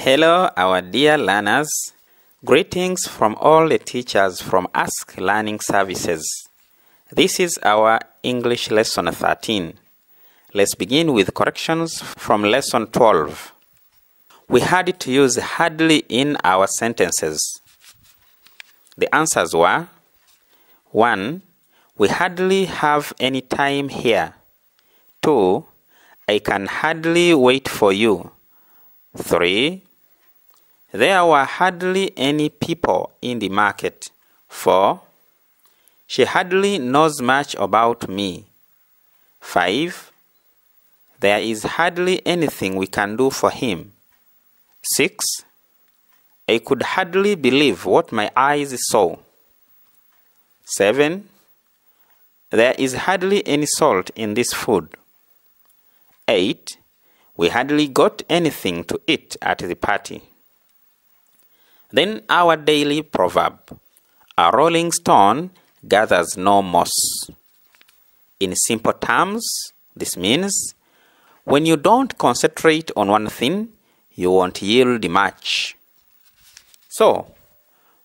Hello, our dear learners. Greetings from all the teachers from Ask Learning Services. This is our English Lesson 13. Let's begin with corrections from Lesson 12. We had to use hardly in our sentences. The answers were: 1. We hardly have any time here. 2. I can hardly wait for you. 3. There were hardly any people in the market. 4. She hardly knows much about me. 5. There is hardly anything we can do for him. 6. I could hardly believe what my eyes saw. 7. There is hardly any salt in this food. 8. We hardly got anything to eat at the party. Then our daily proverb: a rolling stone gathers no moss. In simple terms, this means when you don't concentrate on one thing, you won't yield much. So,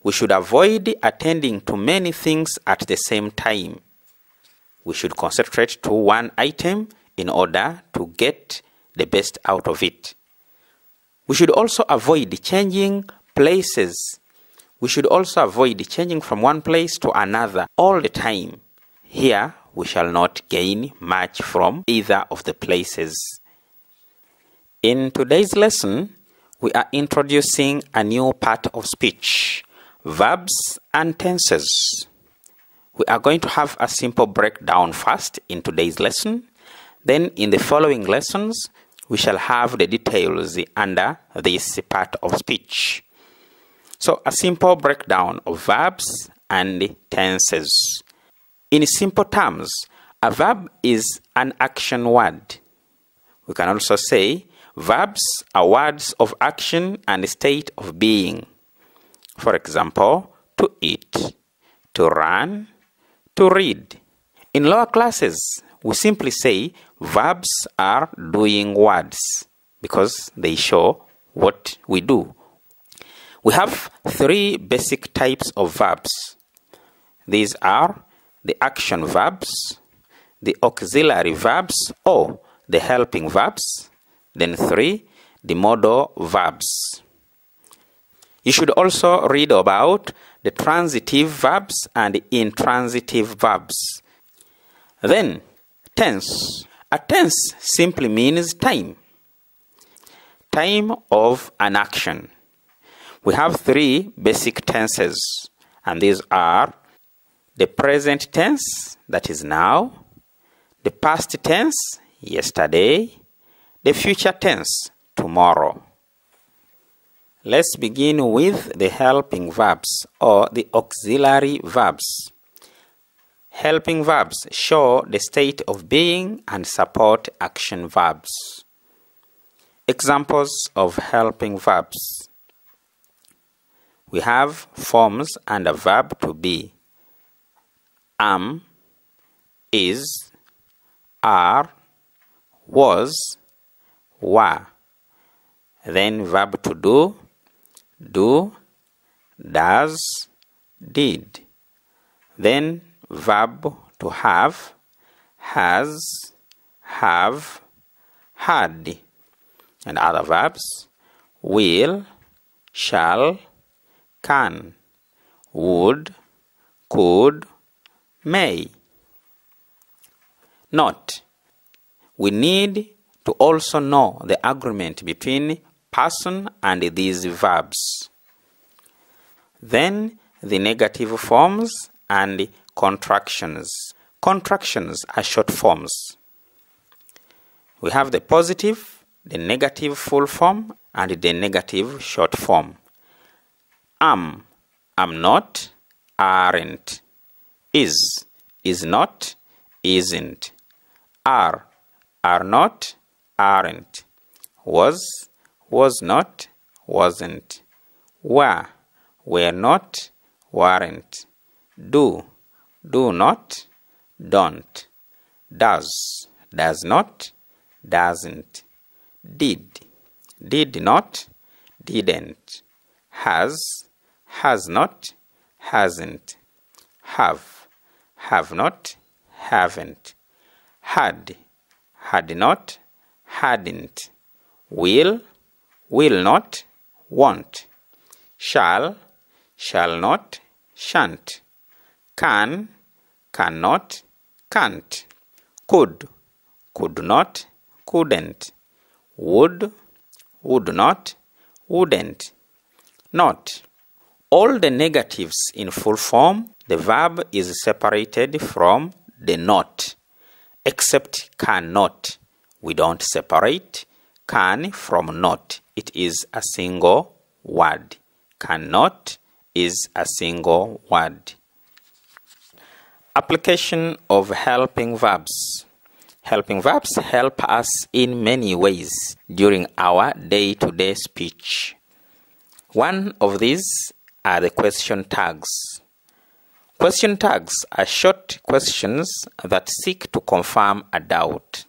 we should avoid attending to many things at the same time. We should concentrate to one item in order to get the best out of it. We should also avoid changing places. We should also avoid changing from one place to another all the time. Here, we shall not gain much from either of the places. In today's lesson, we are introducing a new part of speech: verbs and tenses. We are going to have a simple breakdown first in today's lesson. Then in the following lessons, we shall have the details under this part of speech. So, a simple breakdown of verbs and tenses. In simple terms, a verb is an action word. We can also say verbs are words of action and state of being. For example, to eat, to run, to read. In lower classes, we simply say verbs are doing words because they show what we do. We have 3 basic types of verbs. These are the action verbs, the auxiliary verbs or the helping verbs, then 3, the modal verbs. You should also read about the transitive verbs and the intransitive verbs. Then, tense. A tense simply means time. Time of an action. We have 3 basic tenses, and these are the present tense, that is now, the past tense, yesterday, the future tense, tomorrow. Let's begin with the helping verbs or the auxiliary verbs. Helping verbs show the state of being and support action verbs. Examples of helping verbs. We have forms and a verb to be: am, is, are, was, were. Then verb to do, does, did. Then verb to have, has, have, had. And other verbs: will, shall, can, would, could, may. Note: we need to also know the agreement between person and these verbs. Then the negative forms and contractions. Contractions are short forms. We have the positive, the negative full form, and the negative short form. Am not, aren't. Is not, isn't. Are not, aren't. Was not, wasn't. Were not, weren't. Do not, don't. Does not, doesn't. Did not, didn't, has, has not, hasn't, have not, haven't, had not, hadn't, will not, won't, shall not, shan't, can, cannot, can't, could not, couldn't, would not, wouldn't, not. All the negatives in full form, the verb is separated from the not, except cannot. We don't separate can from not. It is a single word. Cannot is a single word. Application of helping verbs. Helping verbs help us in many ways during our day-to-day speech. One of these are the question tags. Question tags are short questions that seek to confirm a doubt.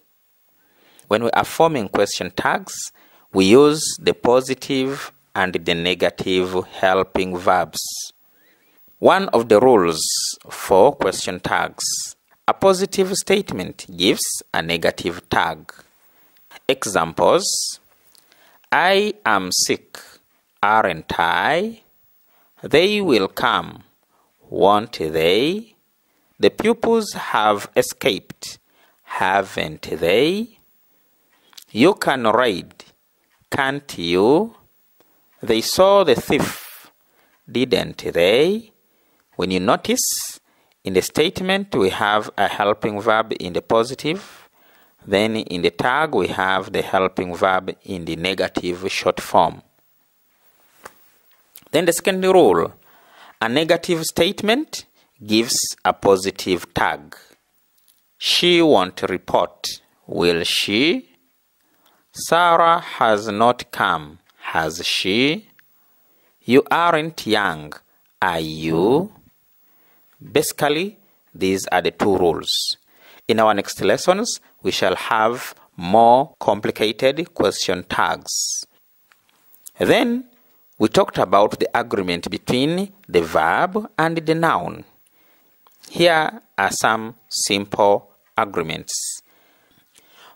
When we are forming question tags, we use the positive and the negative helping verbs. One of the rules for question tags: a positive statement gives a negative tag. Examples: I am sick, aren't I? They will come, won't they? The pupils have escaped, haven't they? You can ride, can't you? They saw the thief, didn't they? When you notice, in the statement we have a helping verb in the positive, then in the tag we have the helping verb in the negative short form. Then the second rule: a negative statement gives a positive tag. She won't report, will she? Sarah has not come, has she? You aren't young, are you? Basically, these are the two rules. In our next lessons, we shall have more complicated question tags. Then, we talked about the agreement between the verb and the noun. Here are some simple agreements.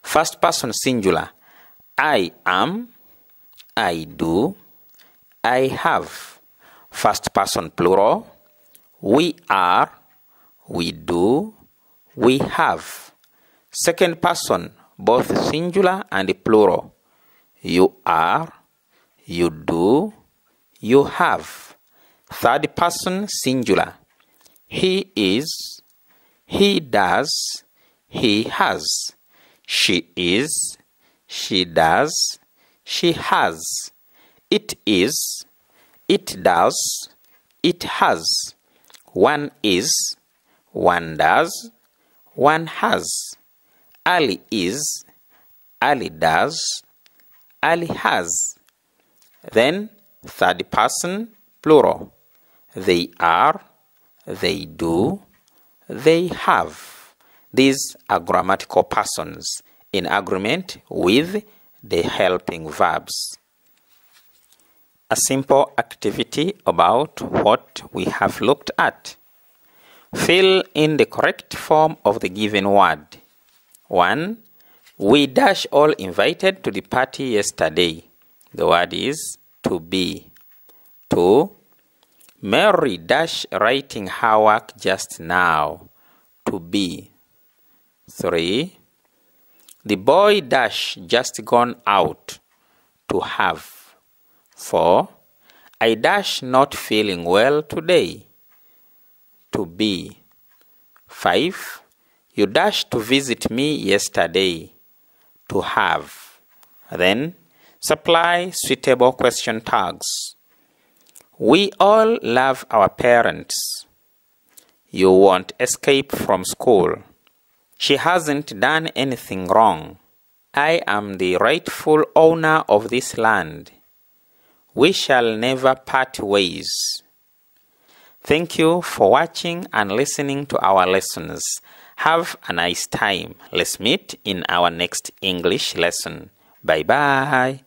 First person singular: I am, I do, I have. First person plural: we are, we do, we have. Second person, both singular and plural: you are, you do, you have. Third person singular: he is, he does, he has. She is, she does, she has. It is, it does, it has. One is, one does, one has. Ali is, Ali does, Ali has. Then third person plural: they are, they do, they have. These are grammatical persons in agreement with the helping verbs. A simple activity about what we have looked at. Fill in the correct form of the given word. 1. We dash all invited to the party yesterday. The word is to be. 2. Mary dash writing her work just now. To be. 3. The boy dash just gone out. To have. 4. I dash not feeling well today. To be. 5. You dash to visit me yesterday. To have. Then supply suitable question tags. We all love our parents. You won't escape from school. She hasn't done anything wrong. I am the rightful owner of this land. We shall never part ways. Thank you for watching and listening to our lessons. Have a nice time. Let's meet in our next English lesson. Bye-bye.